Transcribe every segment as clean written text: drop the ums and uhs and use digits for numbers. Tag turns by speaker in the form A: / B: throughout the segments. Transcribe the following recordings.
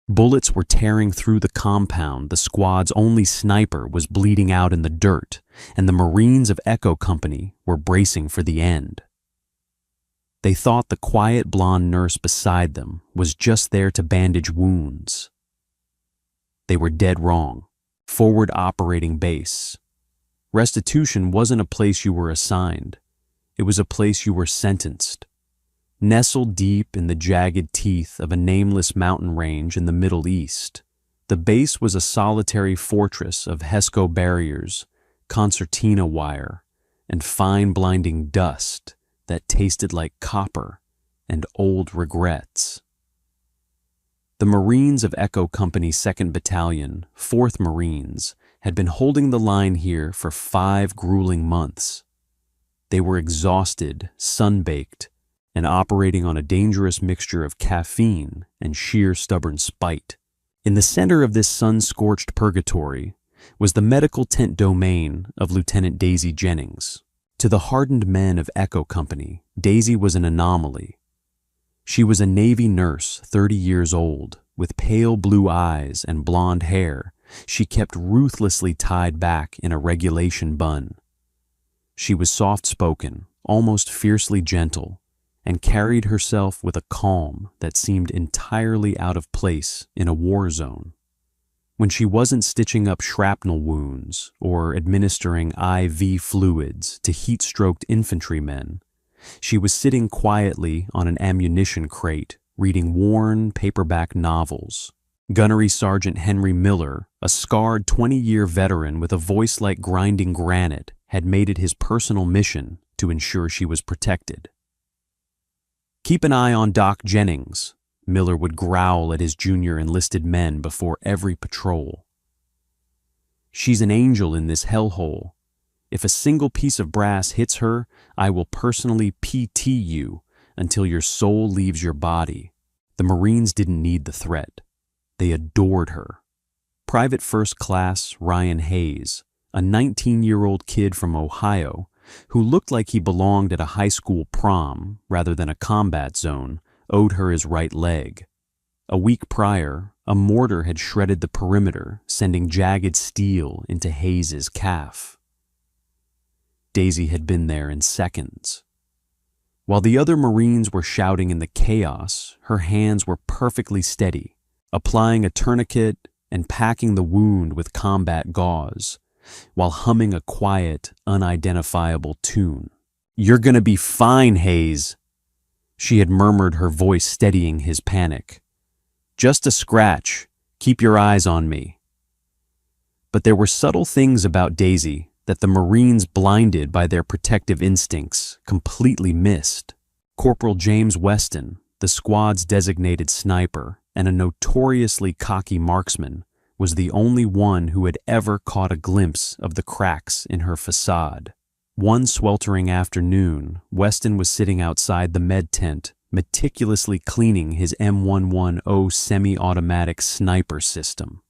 A: Bullets were tearing through the compound, the squad's only sniper was bleeding out in the dirt, and the Marines of Echo Company were bracing for the end. They thought the quiet blonde nurse beside them was just there to bandage wounds. They were dead wrong. Forward operating base. Restitution wasn't a place you were assigned. It was a place you were sentenced. Nestled deep in the jagged teeth of a nameless mountain range in the Middle East, the base was a solitary fortress of HESCO barriers, concertina wire, and fine blinding dust that tasted like copper and old regrets. The Marines of Echo Company 2nd Battalion, 4th Marines, had been holding the line here for 5 grueling months. They were exhausted, sun-baked, and operating on a dangerous mixture of caffeine and sheer stubborn spite. In the center of this sun-scorched purgatory was the medical tent domain of Lieutenant Daisy Jennings. To the hardened men of Echo Company, Daisy was an anomaly. She was a Navy nurse, 30 years old, with pale blue eyes and blonde hair she kept ruthlessly tied back in a regulation bun. She was soft-spoken, almost fiercely gentle, and carried herself with a calm that seemed entirely out of place in a war zone. When she wasn't stitching up shrapnel wounds or administering IV fluids to heat-stroked infantrymen, she was sitting quietly on an ammunition crate reading worn paperback novels. Gunnery Sergeant Henry Miller, a scarred 20-year veteran with a voice like grinding granite, had made it his personal mission to ensure she was protected. "Keep an eye on Doc Jennings," Miller would growl at his junior enlisted men before every patrol. "She's an angel in this hellhole. If a single piece of brass hits her, I will personally PT you until your soul leaves your body." The Marines didn't need the threat. They adored her. Private First Class Ryan Hayes, a 19-year-old kid from Ohio, who looked like he belonged at a high school prom rather than a combat zone, owed her his right leg. A week prior, a mortar had shredded the perimeter, sending jagged steel into Hayes's calf. Daisy had been there in seconds. While the other Marines were shouting in the chaos, her hands were perfectly steady, applying a tourniquet and packing the wound with combat gauze, while humming a quiet, unidentifiable tune. "You're gonna be fine, Hayes," she had murmured, her voice steadying his panic. "Just a scratch. Keep your eyes on me." But there were subtle things about Daisy that the Marines, blinded by their protective instincts, completely missed. Corporal James Weston, the squad's designated sniper and a notoriously cocky marksman, was the only one who had ever caught a glimpse of the cracks in her facade. One sweltering afternoon, Weston was sitting outside the med tent, meticulously cleaning his M110 semi-automatic sniper system.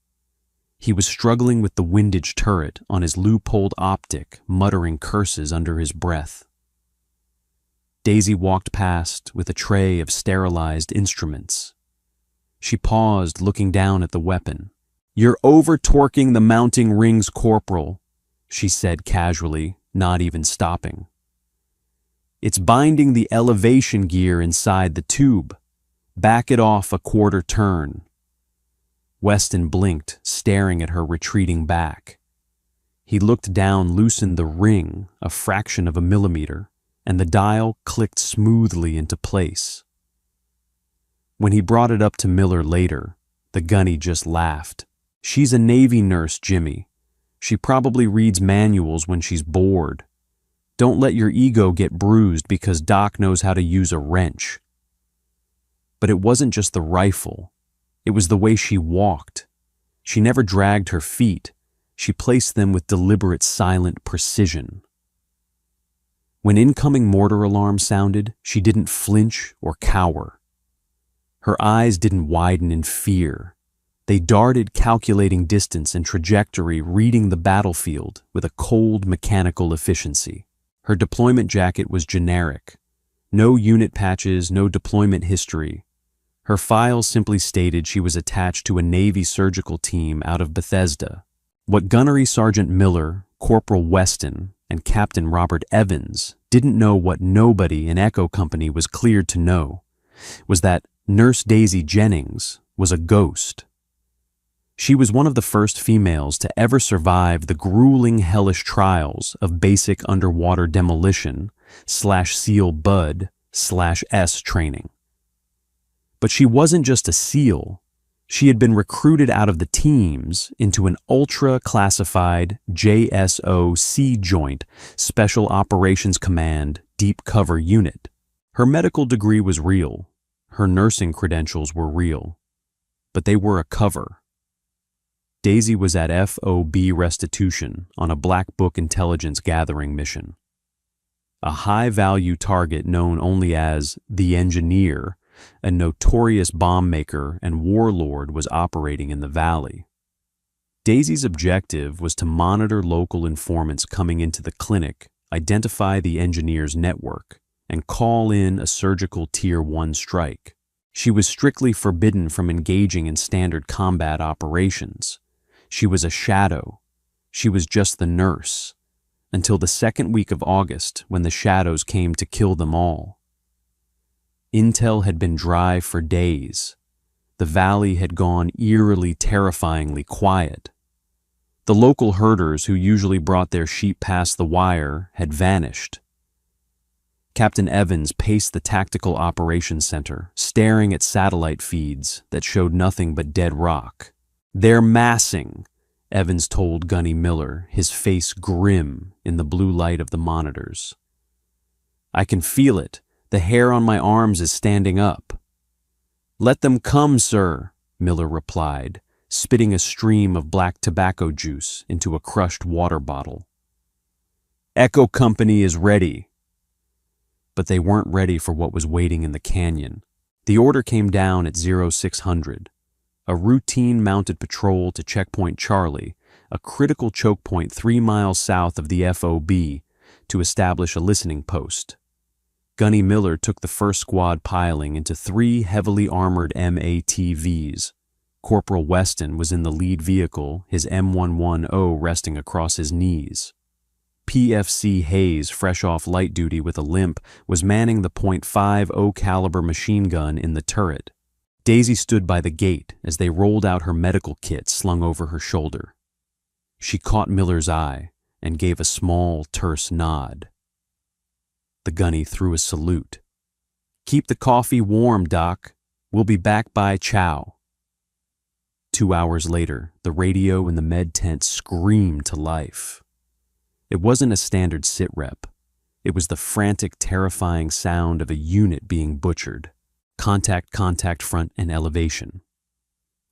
A: He was struggling with the windage turret on his loopholed optic, muttering curses under his breath. Daisy walked past with a tray of sterilized instruments. She paused, looking down at the weapon. "You're over-torquing the mounting rings, Corporal," she said casually, not even stopping. "It's binding the elevation gear inside the tube. Back it off a quarter turn." Weston blinked, staring at her retreating back. He looked down, loosened the ring a fraction of a millimeter, and the dial clicked smoothly into place. When he brought it up to Miller later, the gunny just laughed. "She's a Navy nurse, Jimmy. She probably reads manuals when she's bored. Don't let your ego get bruised because Doc knows how to use a wrench." But it wasn't just the rifle. It was the way she walked. She never dragged her feet. She placed them with deliberate, silent precision. When incoming mortar alarm sounded, she didn't flinch or cower. Her eyes didn't widen in fear. They darted, calculating distance and trajectory, reading the battlefield with a cold, mechanical efficiency. Her deployment jacket was generic. No unit patches, no deployment history. Her file simply stated she was attached to a Navy surgical team out of Bethesda. What Gunnery Sergeant Miller, Corporal Weston, and Captain Robert Evans didn't know, what nobody in Echo Company was cleared to know, was that Nurse Daisy Jennings was a ghost. She was one of the first females to ever survive the grueling, hellish trials of basic underwater demolition /SEAL Bud/S training. But she wasn't just a SEAL. She had been recruited out of the teams into an ultra-classified JSOC Joint Special Operations Command Deep Cover Unit. Her medical degree was real. Her nursing credentials were real. But they were a cover. Daisy was at FOB Restitution on a Black Book intelligence gathering mission. A high-value target known only as the Engineer, a notorious bomb maker and warlord, was operating in the valley. Daisy's objective was to monitor local informants coming into the clinic, identify the Engineer's network, and call in a surgical Tier 1 strike. She was strictly forbidden from engaging in standard combat operations. She was a shadow. She was just the nurse, until the second week of August, when the shadows came to kill them all. Intel had been dry for days. The valley had gone eerily, terrifyingly quiet. The local herders who usually brought their sheep past the wire had vanished. Captain Evans paced the Tactical Operations Center, staring at satellite feeds that showed nothing but dead rock. "They're massing," Evans told Gunny Miller, his face grim in the blue light of the monitors. "I can feel it. The hair on my arms is standing up." "Let them come, sir," Miller replied, spitting a stream of black tobacco juice into a crushed water bottle. "Echo Company is ready." But they weren't ready for what was waiting in the canyon. The order came down at 0600. A routine mounted patrol to Checkpoint Charlie, a critical choke point 3 miles south of the FOB, to establish a listening post. Gunny Miller took the first squad piling into 3 heavily armored MATVs. Corporal Weston was in the lead vehicle, his M110 resting across his knees. PFC Hayes, fresh off light duty with a limp, was manning the .50 caliber machine gun in the turret. Daisy stood by the gate as they rolled out her medical kit slung over her shoulder. She caught Miller's eye and gave a small, terse nod. The gunny threw a salute. "Keep the coffee warm, Doc. We'll be back by chow." 2 hours later, the radio in the med tent screamed to life. It wasn't a standard sitrep. It was the frantic, terrifying sound of a unit being butchered. Contact, front and elevation.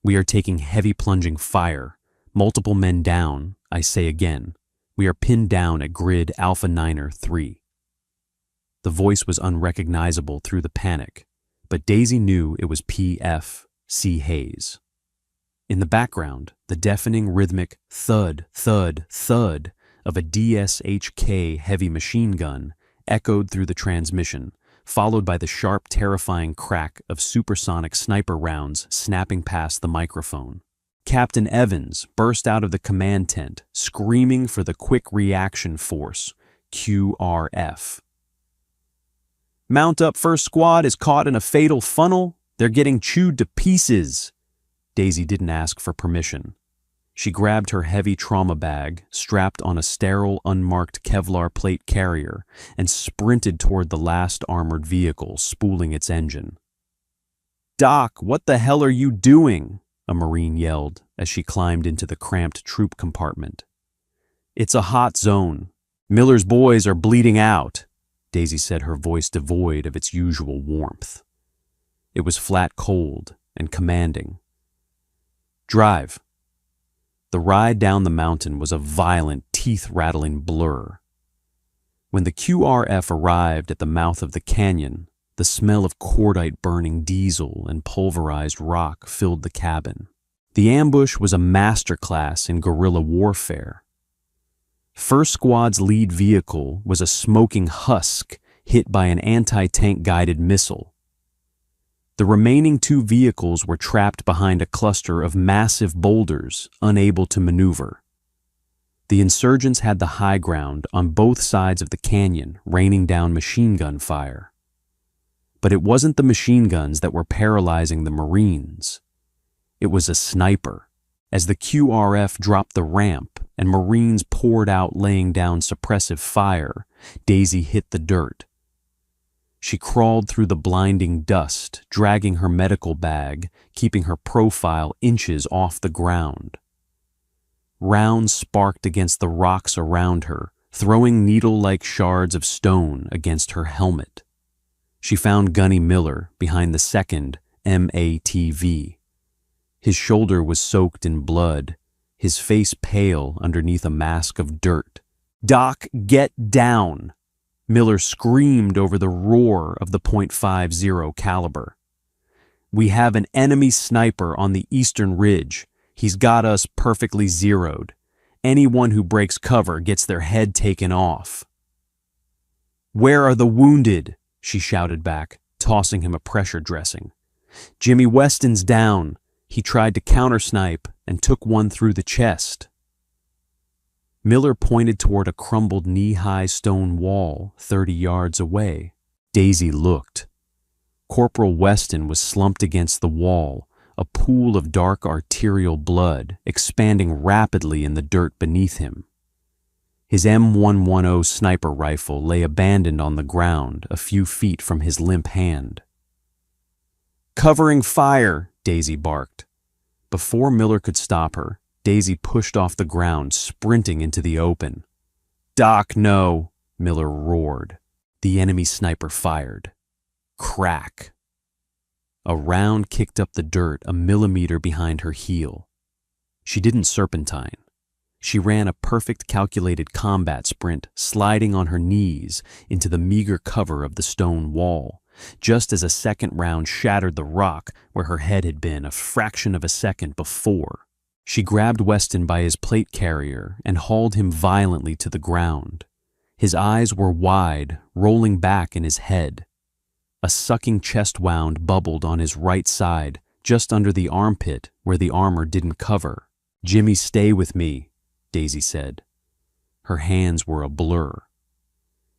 A: "We are taking heavy plunging fire. Multiple men down. I say again. We are pinned down at grid Alpha Niner 3. The voice was unrecognizable through the panic, but Daisy knew it was PFC Hayes. In the background, the deafening rhythmic thud, thud, thud of a DSHK heavy machine gun echoed through the transmission, followed by the sharp, terrifying crack of supersonic sniper rounds snapping past the microphone. Captain Evans burst out of the command tent, screaming for the Quick Reaction Force, QRF. "Mount up first squad is caught in a fatal funnel. They're getting chewed to pieces." Daisy didn't ask for permission. She grabbed her heavy trauma bag, strapped on a sterile, unmarked Kevlar plate carrier, and sprinted toward the last armored vehicle, spooling its engine. "Doc, what the hell are you doing?" a Marine yelled as she climbed into the cramped troop compartment. "It's a hot zone. Miller's boys are bleeding out," Daisy said, her voice devoid of its usual warmth. It was flat cold and commanding. "Drive." The ride down the mountain was a violent, teeth-rattling blur. When the QRF arrived at the mouth of the canyon, the smell of cordite burning diesel and pulverized rock filled the cabin. The ambush was a masterclass in guerrilla warfare. First Squad's lead vehicle was a smoking husk hit by an anti-tank guided missile. The remaining two vehicles were trapped behind a cluster of massive boulders, unable to maneuver. The insurgents had the high ground on both sides of the canyon, raining down machine gun fire. But it wasn't the machine guns that were paralyzing the Marines. It was a sniper. As the QRF dropped the ramp and Marines poured out laying down suppressive fire, Daisy hit the dirt. She crawled through the blinding dust, dragging her medical bag, keeping her profile inches off the ground. Rounds sparked against the rocks around her, throwing needle-like shards of stone against her helmet. She found Gunny Miller behind the second MATV. His shoulder was soaked in blood, his face pale underneath a mask of dirt. "Doc, get down!" Miller screamed over the roar of the .50 caliber. "We have an enemy sniper on the eastern ridge. He's got us perfectly zeroed. Anyone who breaks cover gets their head taken off." "Where are the wounded?" she shouted back, tossing him a pressure dressing. "Jimmy Weston's down. He tried to countersnipe and took one through the chest." Miller pointed toward a crumbled knee-high stone wall 30 yards away. Daisy looked. Corporal Weston was slumped against the wall, a pool of dark arterial blood expanding rapidly in the dirt beneath him. His M110 sniper rifle lay abandoned on the ground a few feet from his limp hand. "Covering fire!" Daisy barked. Before Miller could stop her, Daisy pushed off the ground, sprinting into the open. "Doc, no!" Miller roared. The enemy sniper fired. Crack. A round kicked up the dirt a millimeter behind her heel. She didn't serpentine. She ran a perfect calculated combat sprint, sliding on her knees into the meager cover of the stone wall, just as a second round shattered the rock where her head had been a fraction of a second before. She grabbed Weston by his plate carrier and hauled him violently to the ground. His eyes were wide, rolling back in his head. A sucking chest wound bubbled on his right side, just under the armpit where the armor didn't cover. "Jimmy, stay with me," Daisy said. Her hands were a blur.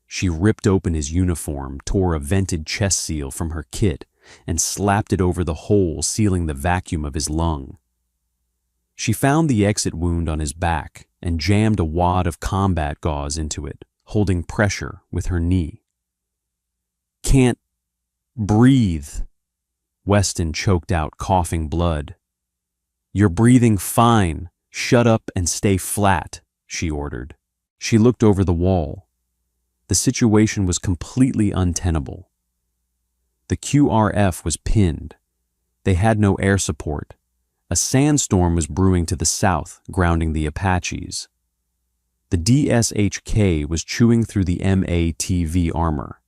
A: She ripped open his uniform, tore a vented chest seal from her kit, and slapped it over the hole sealing the vacuum of his lung. She found the exit wound on his back and jammed a wad of combat gauze into it, holding pressure with her knee. "Can't breathe," Weston choked out, coughing blood. "You're breathing fine. Shut up and stay flat," she ordered. She looked over the wall. The situation was completely untenable. The QRF was pinned. They had no air support. A sandstorm was brewing to the south, grounding the Apaches. The DSHK was chewing through the MATV armor.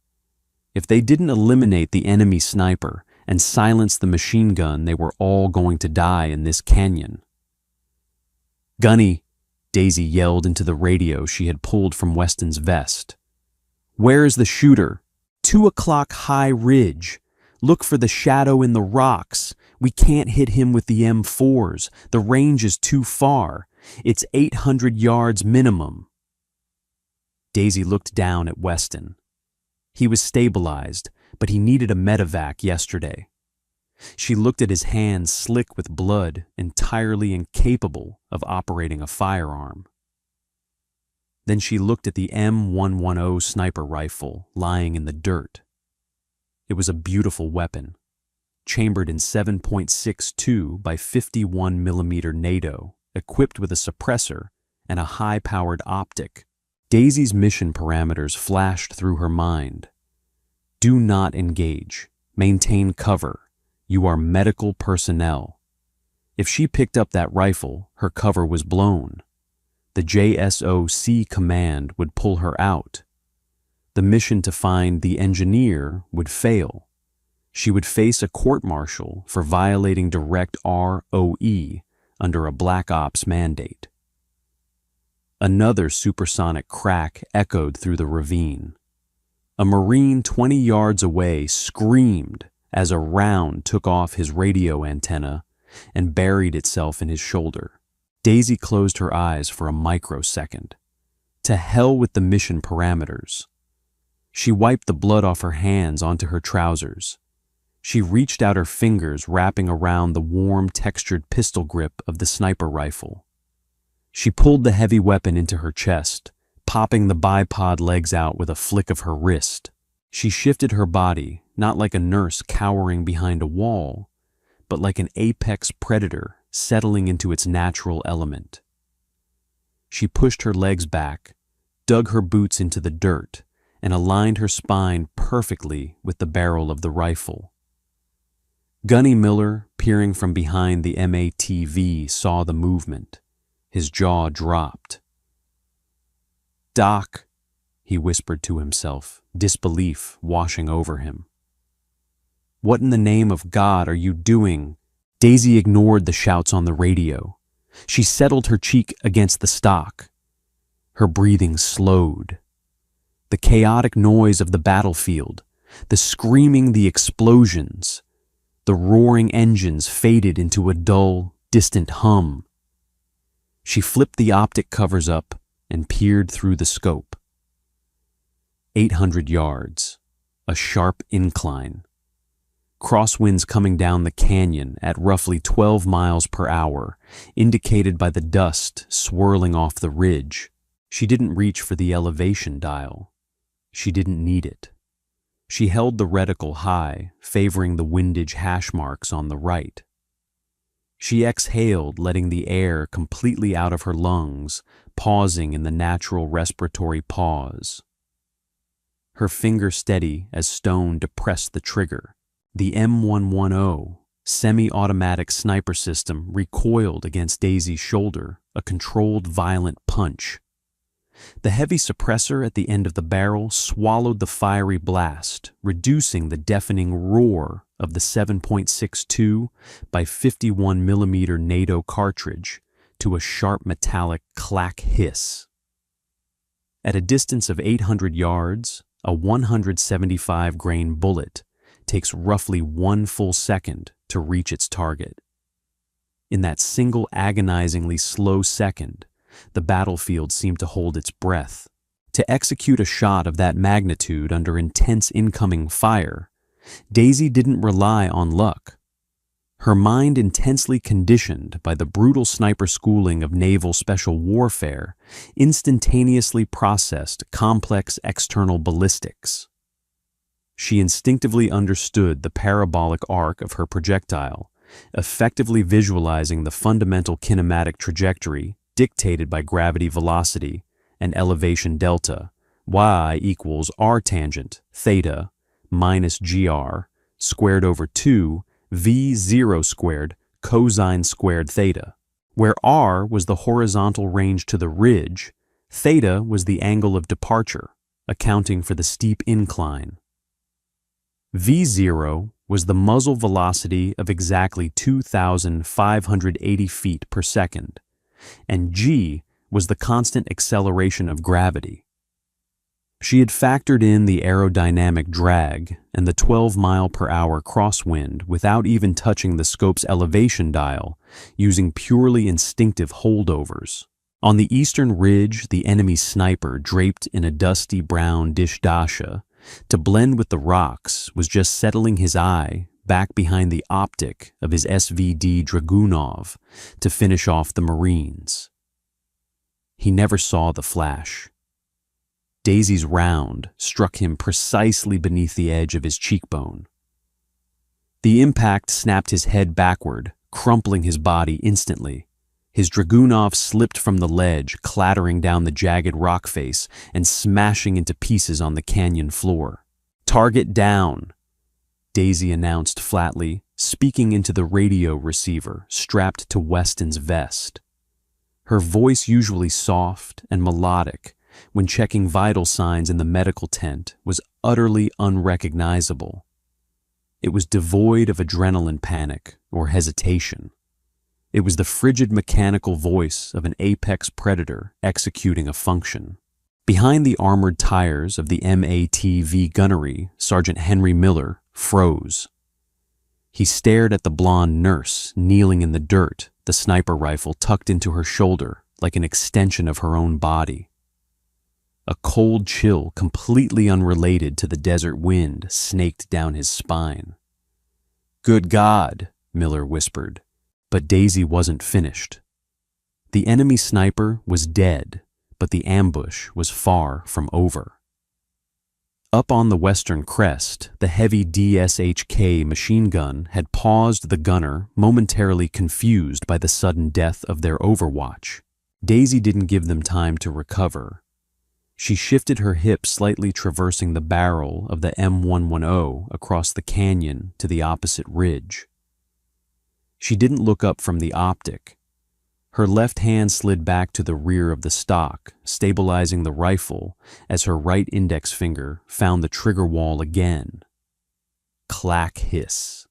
A: If they didn't eliminate the enemy sniper and silence the machine gun, they were all going to die in this canyon. "Gunny," Daisy yelled into the radio she had pulled from Weston's vest. "Where's the shooter?" 2 o'clock High Ridge. Look for the shadow in the rocks. We can't hit him with the M4s. The range is too far. It's 800 yards minimum." Daisy looked down at Weston. He was stabilized, but he needed a medevac yesterday. She looked at his hands slick with blood, entirely incapable of operating a firearm. Then she looked at the M110 sniper rifle lying in the dirt. It was a beautiful weapon, chambered in 7.62 by 51 millimeter NATO, equipped with a suppressor and a high-powered optic. Daisy's mission parameters flashed through her mind. Do not engage. Maintain cover. You are medical personnel. If she picked up that rifle, her cover was blown. The JSOC command would pull her out. The mission to find the engineer would fail. She would face a court-martial for violating direct ROE under a Black Ops mandate. Another supersonic crack echoed through the ravine. A Marine 20 yards away screamed as a round took off his radio antenna and buried itself in his shoulder. Daisy closed her eyes for a microsecond. To hell with the mission parameters. She wiped the blood off her hands onto her trousers. She reached out her fingers, wrapping around the warm, textured pistol grip of the sniper rifle. She pulled the heavy weapon into her chest, popping the bipod legs out with a flick of her wrist. She shifted her body, not like a nurse cowering behind a wall, but like an apex predator settling into its natural element. She pushed her legs back, dug her boots into the dirt, and aligned her spine perfectly with the barrel of the rifle. Gunny Miller, peering from behind the MATV, saw the movement. His jaw dropped. "Doc," he whispered to himself, disbelief washing over him. "What in the name of God are you doing?" Daisy ignored the shouts on the radio. She settled her cheek against the stock. Her breathing slowed. The chaotic noise of the battlefield, the screaming, the explosions, the roaring engines faded into a dull, distant hum. She flipped the optic covers up and peered through the scope. 800 yards, a sharp incline. Crosswinds coming down the canyon at roughly 12 miles per hour, indicated by the dust swirling off the ridge. She didn't reach for the elevation dial. She didn't need it. She held the reticle high, favoring the windage hash marks on the right. She exhaled, letting the air completely out of her lungs, pausing in the natural respiratory pause. Her finger steady as Stone depressed the trigger. The M110 semi-automatic sniper system recoiled against Daisy's shoulder, a controlled, violent punch. The heavy suppressor at the end of the barrel swallowed the fiery blast, reducing the deafening roar of the 7.62 by 51 millimeter NATO cartridge to a sharp metallic clack hiss. At a distance of 800 yards, a 175 grain bullet takes roughly 1 full second to reach its target. In that single agonizingly slow second, the battlefield seemed to hold its breath. To execute a shot of that magnitude under intense incoming fire, Daisy didn't rely on luck. Her mind, intensely conditioned by the brutal sniper schooling of naval special warfare, instantaneously processed complex external ballistics. She instinctively understood the parabolic arc of her projectile, effectively visualizing the fundamental kinematic trajectory dictated by gravity velocity and elevation delta, y equals r tangent theta minus gr squared over 2 v0 squared cosine squared theta. Where r was the horizontal range to the ridge, theta was the angle of departure, accounting for the steep incline. V0 was the muzzle velocity of exactly 2,580 feet per second, and g was the constant acceleration of gravity. She had factored in the aerodynamic drag and the 12-mile-per-hour crosswind without even touching the scope's elevation dial, using purely instinctive holdovers. On the eastern ridge, the enemy sniper, draped in a dusty brown dish dasha, to blend with the rocks, was just settling his eye back behind the optic of his SVD Dragunov to finish off the Marines. He never saw the flash. Daisy's round struck him precisely beneath the edge of his cheekbone. The impact snapped his head backward, crumpling his body instantly. His Dragunov slipped from the ledge, clattering down the jagged rock face and smashing into pieces on the canyon floor. "Target down," Daisy announced flatly, speaking into the radio receiver strapped to Weston's vest. Her voice, usually soft and melodic when checking vital signs in the medical tent, was utterly unrecognizable. It was devoid of adrenaline panic or hesitation. It was the frigid mechanical voice of an apex predator executing a function. Behind the armored tires of the MATV gunnery, Sergeant Henry Miller froze. He stared at the blonde nurse kneeling in the dirt, the sniper rifle tucked into her shoulder like an extension of her own body. A cold chill completely unrelated to the desert wind snaked down his spine. "Good God," Miller whispered, but Daisy wasn't finished. The enemy sniper was dead, but the ambush was far from over. Up on the western crest, the heavy DSHK machine gun had paused the gunner, momentarily confused by the sudden death of their overwatch. Daisy didn't give them time to recover. She shifted her hips, slightly traversing the barrel of the M110 across the canyon to the opposite ridge. She didn't look up from the optic. Her left hand slid back to the rear of the stock, stabilizing the rifle as her right index finger found the trigger wall again. Clack hiss.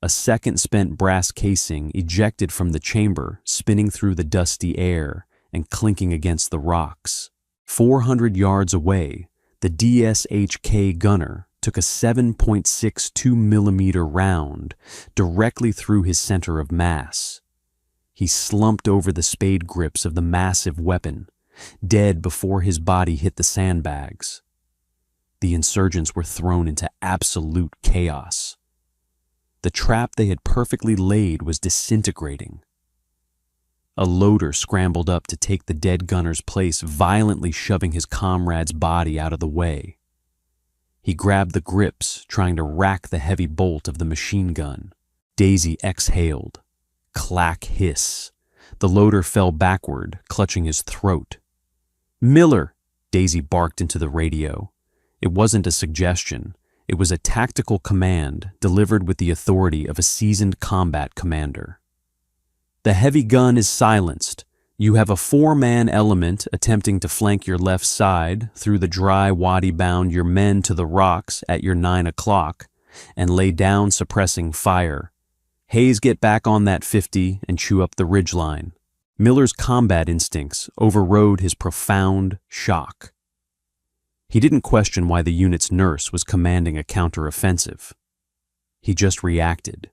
A: A second spent brass casing ejected from the chamber, spinning through the dusty air and clinking against the rocks. 400 yards away, the DSHK gunner took a 7.62 millimeter round directly through his center of mass. He slumped over the spade grips of the massive weapon, dead before his body hit the sandbags. The insurgents were thrown into absolute chaos. The trap they had perfectly laid was disintegrating. A loader scrambled up to take the dead gunner's place, violently shoving his comrade's body out of the way. He grabbed the grips, trying to rack the heavy bolt of the machine gun. Daisy exhaled. Clack hiss. The loader fell backward, clutching his throat. "Miller!" Daisy barked into the radio. It wasn't a suggestion. It was a tactical command delivered with the authority of a seasoned combat commander. "The heavy gun is silenced. You have a 4-man element attempting to flank your left side through the dry wadi bound your men to the rocks at your 9 o'clock and lay down suppressing fire. Hayes, get back on that 50 and chew up the ridgeline." Miller's combat instincts overrode his profound shock. He didn't question why the unit's nurse was commanding a counteroffensive. He just reacted.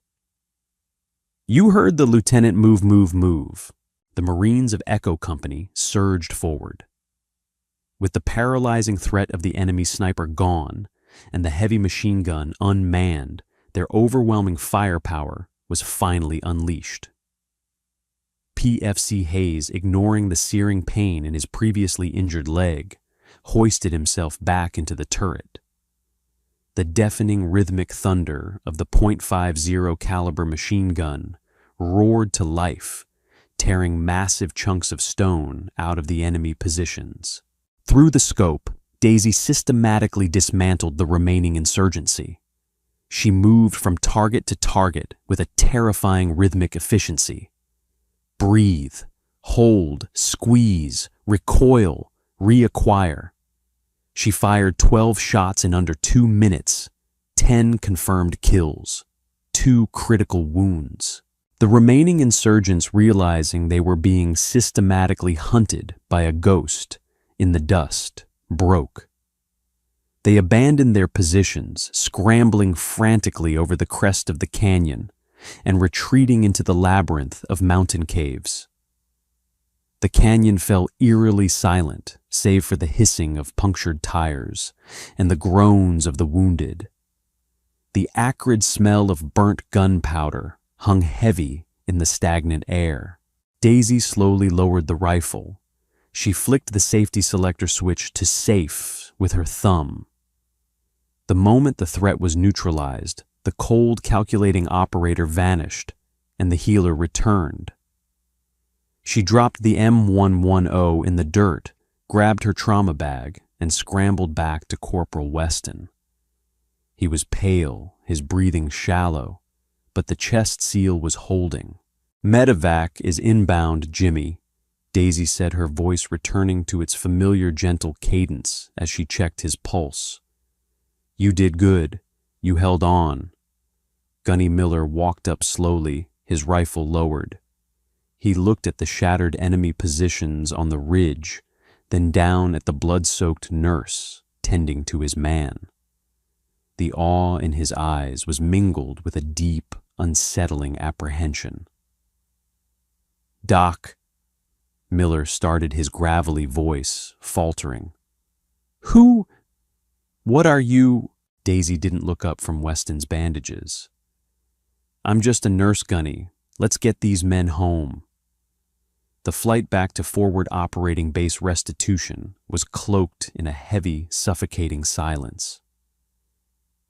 A: "You heard the lieutenant move." The Marines of Echo Company surged forward. With the paralyzing threat of the enemy sniper gone and the heavy machine gun unmanned, their overwhelming firepower was finally unleashed. PFC Hayes, ignoring the searing pain in his previously injured leg, hoisted himself back into the turret. The deafening rhythmic thunder of the .50 caliber machine gun roared to life, tearing massive chunks of stone out of the enemy positions. Through the scope, Daisy systematically dismantled the remaining insurgency. She moved from target to target with a terrifying rhythmic efficiency. Breathe, hold, squeeze, recoil, reacquire. She fired 12 shots in under 2 minutes, 10 confirmed kills, 2 critical wounds. The remaining insurgents, realizing they were being systematically hunted by a ghost in the dust, broke. They abandoned their positions, scrambling frantically over the crest of the canyon and retreating into the labyrinth of mountain caves. The canyon fell eerily silent, save for the hissing of punctured tires and the groans of the wounded. The acrid smell of burnt gunpowder hung heavy in the stagnant air. Daisy slowly lowered the rifle. She flicked the safety selector switch to safe with her thumb. The moment the threat was neutralized, the cold, calculating operator vanished, and the healer returned. She dropped the M110 in the dirt, grabbed her trauma bag, and scrambled back to Corporal Weston. He was pale, his breathing shallow, but the chest seal was holding. "Medevac is inbound, Jimmy," Daisy said, her voice returning to its familiar gentle cadence as she checked his pulse. "You did good. You held on." Gunny Miller walked up slowly, his rifle lowered. He looked at the shattered enemy positions on the ridge, then down at the blood-soaked nurse tending to his man. The awe in his eyes was mingled with a deep, unsettling apprehension. "Doc," Miller started, his gravelly voice faltering. What are you?" Daisy didn't look up from Weston's bandages. "I'm just a nurse, Gunny. Let's get these men home." The flight back to forward operating base Restitution was cloaked in a heavy, suffocating silence.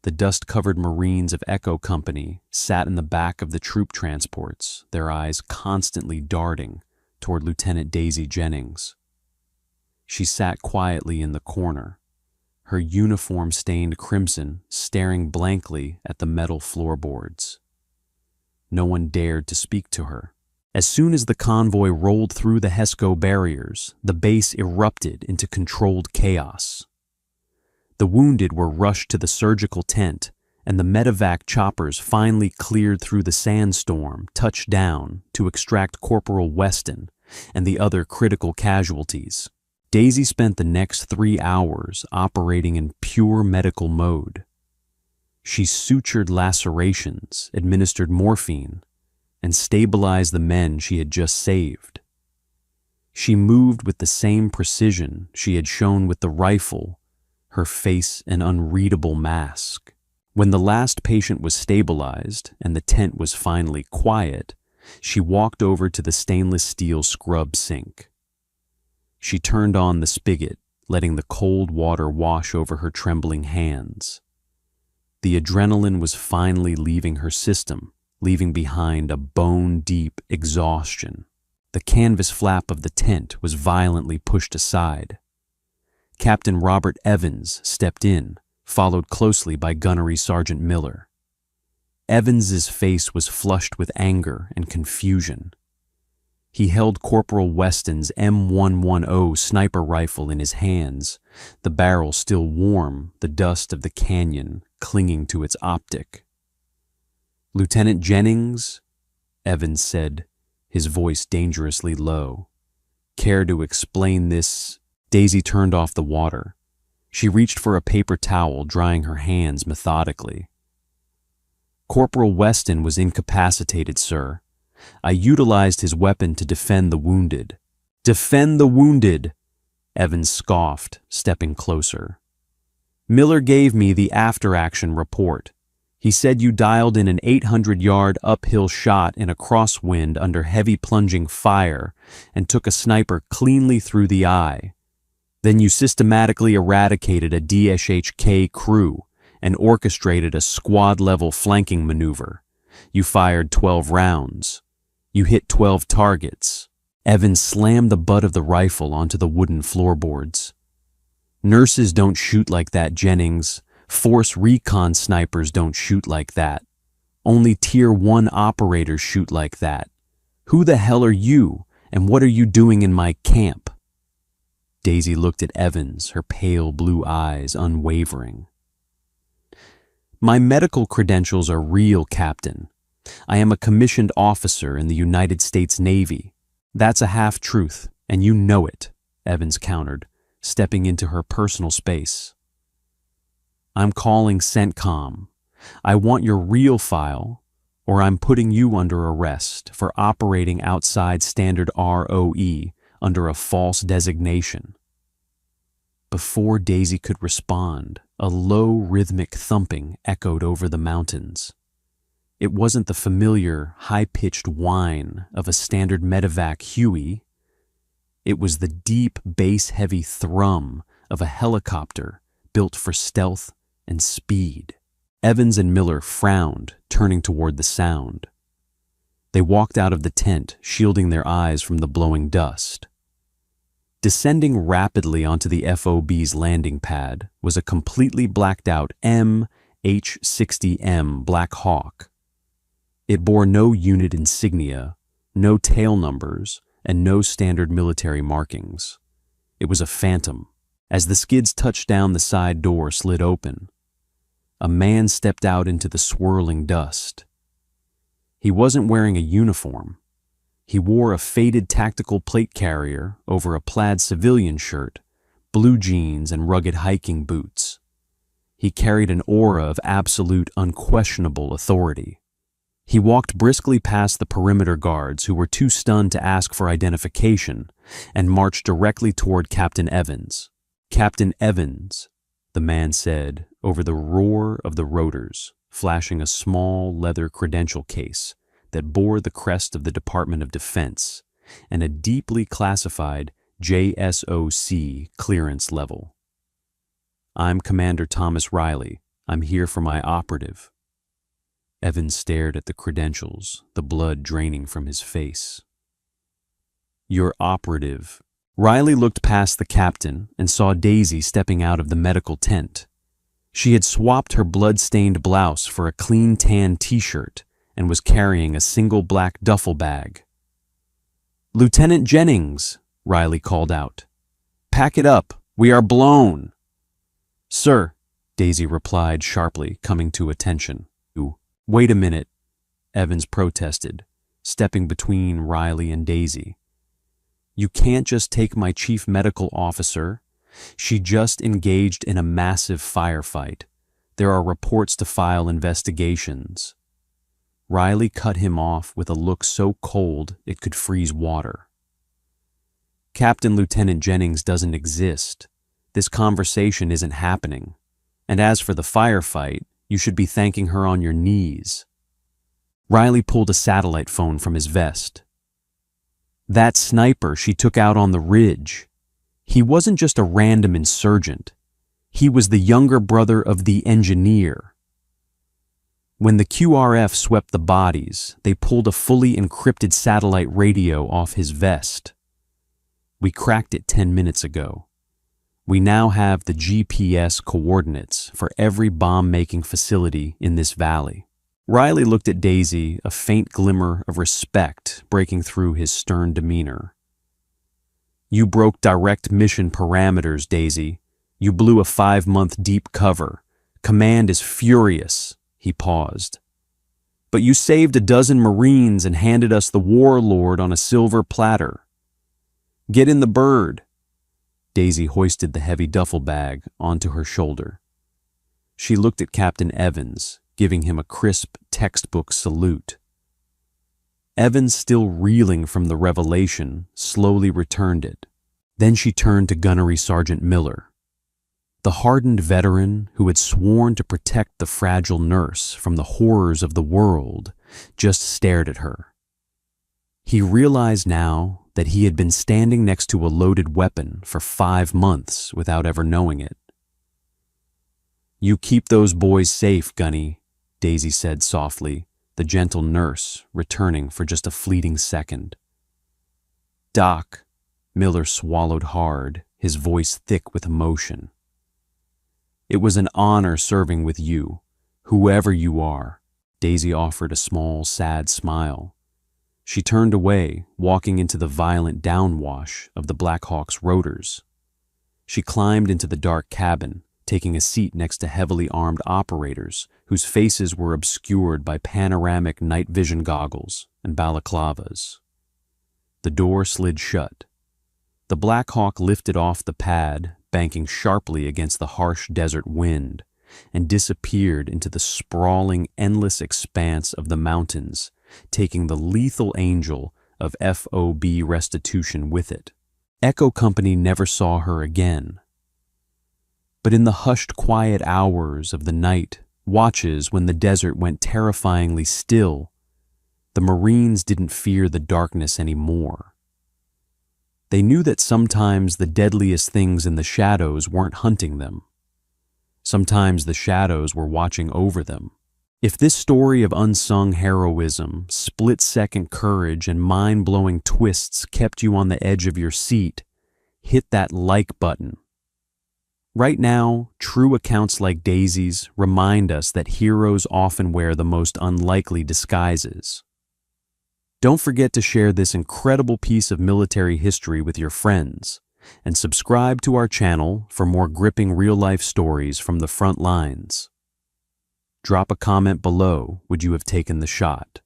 A: The dust-covered Marines of Echo Company sat in the back of the troop transports, their eyes constantly darting toward Lieutenant Daisy Jennings. She sat quietly in the corner, her uniform stained crimson, staring blankly at the metal floorboards. No one dared to speak to her. As soon as the convoy rolled through the HESCO barriers, the base erupted into controlled chaos. The wounded were rushed to the surgical tent, and the medevac choppers finally cleared through the sandstorm, touched down to extract Corporal Weston and the other critical casualties. Daisy spent the next 3 hours operating in pure medical mode. She sutured lacerations, administered morphine, and stabilized the men she had just saved. She moved with the same precision she had shown with the rifle, her face an unreadable mask. When the last patient was stabilized and the tent was finally quiet, she walked over to the stainless steel scrub sink. She turned on the spigot, letting the cold water wash over her trembling hands. The adrenaline was finally leaving her system, leaving behind a bone-deep exhaustion. The canvas flap of the tent was violently pushed aside. Captain Robert Evans stepped in, followed closely by Gunnery Sergeant Miller. Evans's face was flushed with anger and confusion. He held Corporal Weston's M110 sniper rifle in his hands, the barrel still warm, the dust of the canyon clinging to its optic. "Lieutenant Jennings," Evans said, his voice dangerously low. "Care to explain this?" Daisy turned off the water. She reached for a paper towel, drying her hands methodically. "Corporal Weston was incapacitated, sir. I utilized his weapon to defend the wounded." "Defend the wounded!" Evans scoffed, stepping closer. "Miller gave me the after-action report. He said you dialed in an 800-yard uphill shot in a crosswind under heavy plunging fire and took a sniper cleanly through the eye. Then you systematically eradicated a DSHK crew and orchestrated a squad-level flanking maneuver. You fired 12 rounds. You hit 12 targets." Evans slammed the butt of the rifle onto the wooden floorboards. "Nurses don't shoot like that, Jennings. Force recon snipers don't shoot like that. Only Tier 1 operators shoot like that. Who the hell are you, and what are you doing in my camp?" Daisy looked at Evans, her pale blue eyes unwavering. "My medical credentials are real, Captain. I am a commissioned officer in the United States Navy. That's a half-truth, and you know it," Evans countered, stepping into her personal space. "I'm calling CENTCOM. I want your real file, or I'm putting you under arrest for operating outside standard ROE under a false designation." Before Daisy could respond, a low rhythmic thumping echoed over the mountains. It wasn't the familiar, high-pitched whine of a standard medevac Huey. It was the deep, bass-heavy thrum of a helicopter built for stealth and speed. Evans and Miller frowned, turning toward the sound. They walked out of the tent, shielding their eyes from the blowing dust. Descending rapidly onto the FOB's landing pad was a completely blacked-out MH-60M Black Hawk. It bore no unit insignia, no tail numbers, and no standard military markings. It was a phantom. As the skids touched down, the side door slid open. A man stepped out into the swirling dust. He wasn't wearing a uniform. He wore a faded tactical plate carrier over a plaid civilian shirt, blue jeans, and rugged hiking boots. He carried an aura of absolute, unquestionable authority. He walked briskly past the perimeter guards who were too stunned to ask for identification and marched directly toward Captain Evans. "Captain Evans," the man said over the roar of the rotors, flashing a small leather credential case that bore the crest of the Department of Defense and a deeply classified JSOC clearance level. "I'm Commander Thomas Riley. I'm here for my operative." Evans stared at the credentials, the blood draining from his face. "Your operative." Riley looked past the captain and saw Daisy stepping out of the medical tent. She had swapped her blood-stained blouse for a clean tan t-shirt and was carrying a single black duffel bag. "Lieutenant Jennings," Riley called out. "Pack it up. We are blown." "Sir," Daisy replied sharply, coming to attention. "Wait a minute," Evans protested, stepping between Riley and Daisy. "You can't just take my chief medical officer. She just engaged in a massive firefight. There are reports to file, investigations." Riley cut him off with a look so cold it could freeze water. "Captain Lieutenant Jennings doesn't exist. This conversation isn't happening. And as for the firefight, you should be thanking her on your knees." Riley pulled a satellite phone from his vest. "That sniper she took out on the ridge. He wasn't just a random insurgent. He was the younger brother of the engineer. When the QRF swept the bodies, they pulled a fully encrypted satellite radio off his vest. We cracked it 10 minutes ago. We now have the GPS coordinates for every bomb-making facility in this valley." Riley looked at Daisy, a faint glimmer of respect breaking through his stern demeanor. "You broke direct mission parameters, Daisy. You blew a 5-month deep cover. Command is furious." He paused. "But you saved a dozen Marines and handed us the warlord on a silver platter. Get in the bird." Daisy hoisted the heavy duffel bag onto her shoulder. She looked at Captain Evans, giving him a crisp textbook salute. Evans, still reeling from the revelation, slowly returned it. Then she turned to Gunnery Sergeant Miller. The hardened veteran who had sworn to protect the fragile nurse from the horrors of the world just stared at her. He realized now that he had been standing next to a loaded weapon for 5 months without ever knowing it. "You keep those boys safe, Gunny," Daisy said softly, the gentle nurse returning for just a fleeting second. "Doc," Miller swallowed hard, his voice thick with emotion. "It was an honor serving with you, whoever you are." Daisy offered a small, sad smile. She turned away, walking into the violent downwash of the Black Hawk's rotors. She climbed into the dark cabin, taking a seat next to heavily armed operators whose faces were obscured by panoramic night vision goggles and balaclavas. The door slid shut. The Black Hawk lifted off the pad, banking sharply against the harsh desert wind, and disappeared into the sprawling, endless expanse of the mountains, taking the lethal angel of FOB restitution with it. Echo Company never saw her again. But in the hushed, quiet hours of the night, watches when the desert went terrifyingly still, the Marines didn't fear the darkness anymore. They knew that sometimes the deadliest things in the shadows weren't hunting them. Sometimes the shadows were watching over them. If this story of unsung heroism, split-second courage, and mind-blowing twists kept you on the edge of your seat, hit that like button. Right now, true accounts like Daisy's remind us that heroes often wear the most unlikely disguises. Don't forget to share this incredible piece of military history with your friends, and subscribe to our channel for more gripping real-life stories from the front lines. Drop a comment below, would you have taken the shot?